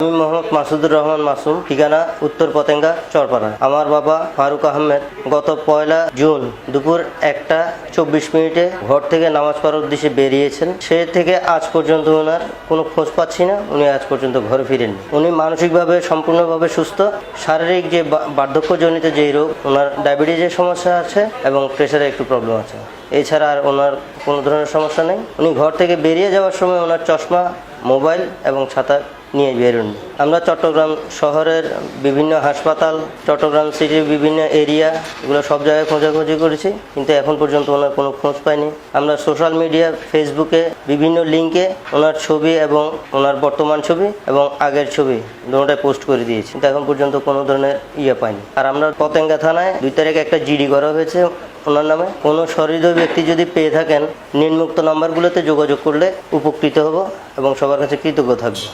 আমি মোহাম্মদ মাসুদুর রহমান মাসুম, ঠিকানা উত্তর পতেঙ্গা চরপাড়া। আমার বাবা ফারুক আহমেদ গত 1 জুন দুপুর 1:24 ঘর থেকে নামাজ পড়ার উদ্দেশ্যে বেরিয়েছেন। সে থেকে আজ পর্যন্ত ওনার কোনো খোঁজ পাচ্ছি না। উনি আজ পর্যন্ত ঘরে ফিরেননি। উনি মানসিকভাবে সম্পূর্ণভাবে সুস্থ। শারীরিক যে বার্ধক্যজনিত যেই রোগ, ওনার ডায়াবেটিসের সমস্যা আছে এবং প্রেশারের একটু প্রবলেম আছে। এছাড়া আর ওনার কোনো ধরনের সমস্যা নেই। উনি ঘর থেকে বেরিয়ে যাওয়ার সময় ওনার চশমা, মোবাইল এবং ছাতা নিয়ে বেরোন। আমরা চট্টগ্রাম শহরের বিভিন্ন হাসপাতাল, চট্টগ্রাম সিটির বিভিন্ন এরিয়া, এগুলো সব জায়গায় খোঁজাখুঁজি করেছি, কিন্তু এখন পর্যন্ত ওনার কোনো খোঁজ পাইনি। আমরা সোশ্যাল মিডিয়া, ফেসবুকে বিভিন্ন লিঙ্কে ওনার ছবি এবং ওনার বর্তমান ছবি এবং আগের ছবি দুটোটাই পোস্ট করে দিয়েছি, কিন্তু এখন পর্যন্ত কোনো ধরনের পাইনি। আর আমরা পতেঙ্গা থানায় 2 তারিখে একটা জিডি করা হয়েছে ওনার নামে। কোনো সহৃদয় ব্যক্তি যদি পেয়ে থাকেন, নিম্নোক্ত নাম্বারগুলোতে যোগাযোগ করলে উপকৃত হব এবং সবার কাছে কৃতজ্ঞ থাকবো।